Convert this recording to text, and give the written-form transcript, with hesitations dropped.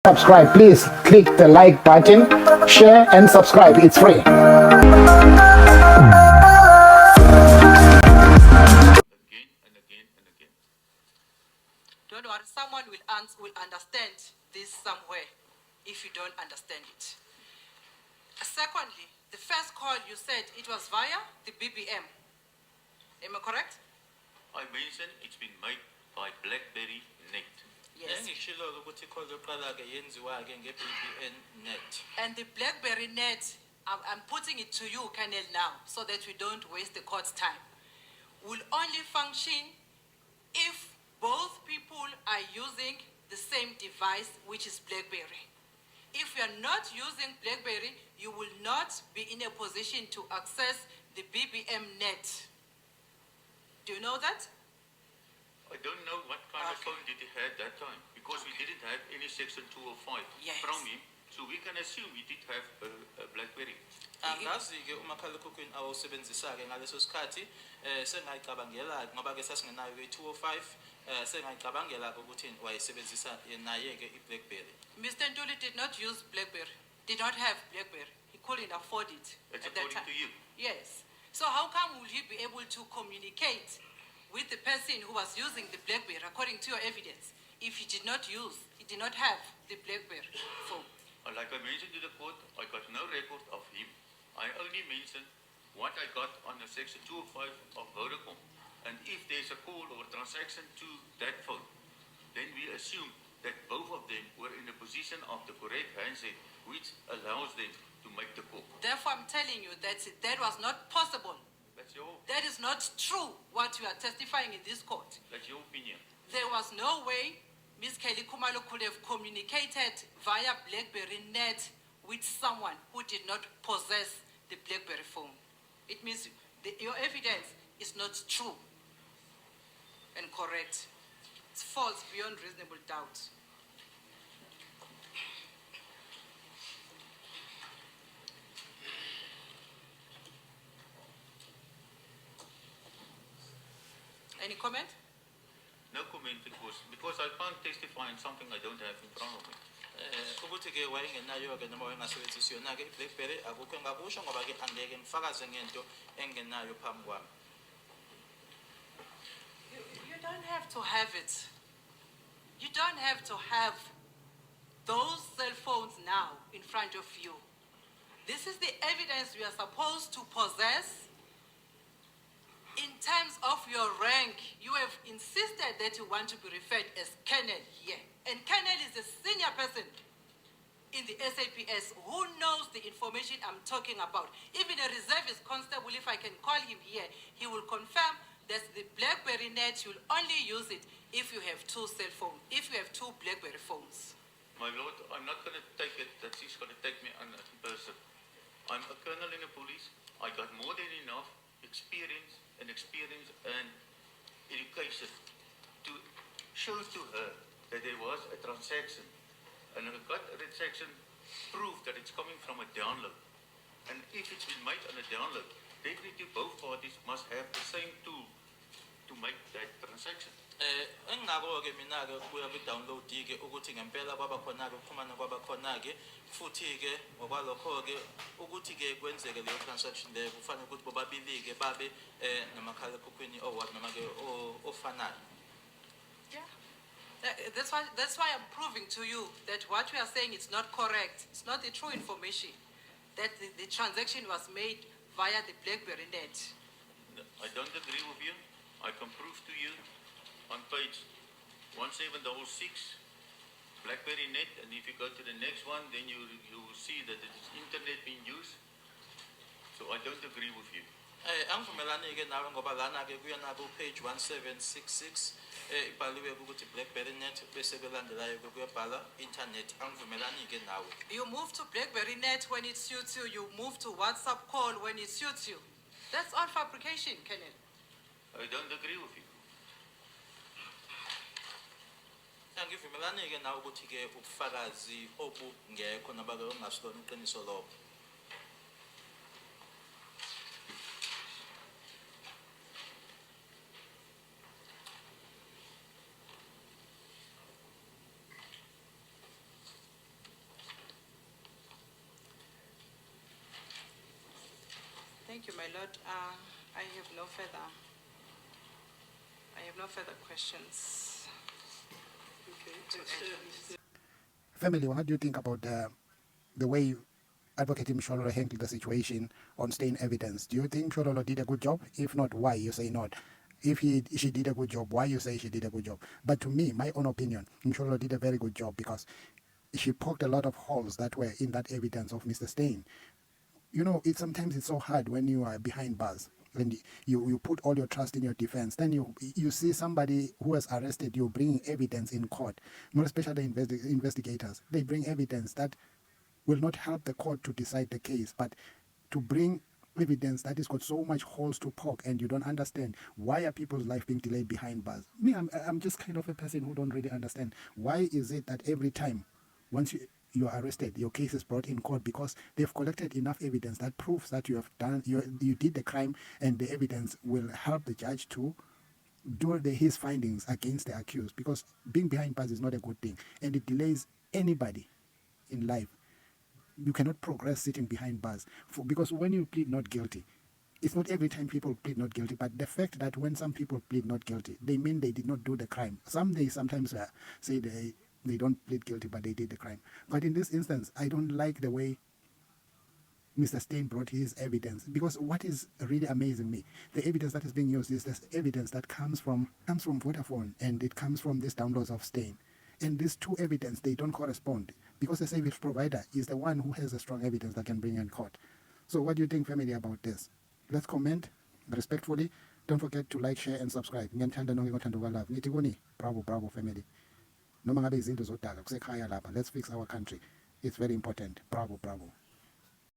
subscribe, please click the like button, share and subscribe. It's free. Don't worry, someone will understand this somewhere if you don't understand it. Secondly, the first call you said it was via the BBM. Am I correct? I mentioned it's been made by Blackberry net. Yes. And the Blackberry net, I'm putting it to you, Colonel, now, so that we don't waste the court's time, will only function if both people are using the same device, which is Blackberry. If you are not using Blackberry, you will not be in a position to access the BBM net. Do you know that? I don't know what kind of phone did he have that time, because we didn't have any section 205 from him, so we can assume he did have a Blackberry. Angazi-ke umakhalekhukhwini awusebenzisayo ngaleso sikhathi sengayicabangela ngoba ke sasingenayo ke-205 sengayicabangela ukuthi wayesebenzisa naye-ke i-Blackberry. Mr. Ntuli did not use Blackberry, did not have Blackberry. He couldn't afford it. That's at that according time. to you? Yes. So how come will he be able to communicate with the person who was using the Blackberry, according to your evidence, if he did not have the Blackberry phone? Like I mentioned to the court, I got no record of him. I only mentioned what I got on the section 205 of Vodacom. And if there's a call or transaction to that phone, then we assume that both of them were in the position of the correct handset, which allows them to make the call. Therefore, I'm telling you that that was not possible. That is not true what you are testifying in this court. That's your opinion. There was no way Ms. Kelly Kumalo could have communicated via Blackberry net with someone who did not possess the Blackberry phone. It means your evidence is not true and correct. It's false beyond reasonable doubt. Any comment? No comment, because I can't testify on something I don't have in front of me. Ukuthi-ke wayengenayo-ke noma wayengasebenzisi yona-ke i-Blackberry akukho engakusho ngoba-ke angeke ngifakaze ngento engenayo phambi kwami. You don't have to have it. You don't have to have those cell phones now in front of you. This is the evidence we are supposed to possess. In terms of your rank, you have insisted that you want to be referred as Colonel here. And Colonel is a senior person in the SAPS who knows the information I'm talking about. Even a reservist constable, if I can call him here, he will confirm that the Blackberry net, you'll only use it if you have two cell phones, if you have two Blackberry phones. My lord, I'm not going to take it that she's going to take me on in person. I'm a colonel in the police. I got more than enough experience and education to show to her that there was a transaction. And I got a transaction proof that it's coming from a download. And if it's been made on a download, definitely both parties must have the same tool to make that transaction. Engako-ke mina-ke kuya kwi-download-ke ukuthi ngempela kwabakhona-ke ukuxhumana kwabakhona-ke futhi-ke ngokwalokho-ke ukuthi-ke kwenzeke leyo transaction leyo kufanele ukuthi bobabili-ke babe namakhalekhukhwini noma-ke ofanayo. Yeah. That's why I'm proving to you that what we are saying is not correct. It's not the true information that the transaction was made via the Blackberry net. I don't agree with you. I can prove to you on page 1766, Blackberry net, and if you go to the next one, then you will see that it is internet being used. So I don't agree with you. Angivumelani-ke nawe ngoba lana-ke kuyona page 1766 ibhaliwe ukuthi Blackberry net bese belandelayo-ke kuyabhala internet. Angivumelani-ke nawe. You move to Blackberry net when it suits you. You move to WhatsApp call when it suits you. That's all fabrication, Colonel. I don't agree with you. Angivumelani-ke nawe ukuthi-ke ubufakazi obungekho noma-ke ongasilona iqiniso lobo. Thank you, my lord. I have no further questions. Family, what do you think about the way Advocate Mshololo handled the situation on STEYN evidence? Do you think Mshololo did a good job? If not, why you say not? If she did a good job, why you say she did a good job? But to me, my own opinion, Mshololo did a very good job because she poked a lot of holes that were in that evidence of Mr. STEYN. You know, sometimes it's so hard when you are behind bars and you put all your trust in your defense. Then you see somebody who was arrested, you bring evidence in court, more especially investigators. They bring evidence that will not help the court to decide the case, but to bring evidence that has got so much holes to poke, and you don't understand why are people's life being delayed behind bars. Me, I'm just kind of a person who don't really understand why is it that every time once you are arrested, your case is brought in court because they've collected enough evidence that proves that you have done you did the crime, and the evidence will help the judge to do his findings against the accused, because being behind bars is not a good thing and it delays anybody in life. You cannot progress sitting behind bars because when you plead not guilty, it's not every time people plead not guilty, but the fact that when some people plead not guilty, they mean they did not do the crime. They sometimes say they don't plead guilty, but they did the crime. But in this instance, I don't like the way Mr. STEYN brought his evidence, because what is really amazing me, the evidence that is being used is this evidence that comes from Vodafone, and it comes from these downloads of STEYN. And these two evidence, they don't correspond, because the service provider is the one who has a strong evidence that can bring in court. So what do you think, family, about this? Let's comment respectfully. Don't forget to like, share, and subscribe. Bravo, family. Noma ngabe izinto zodaka kusekhaya lapha. Let's fix our country. It's very important. Bravo.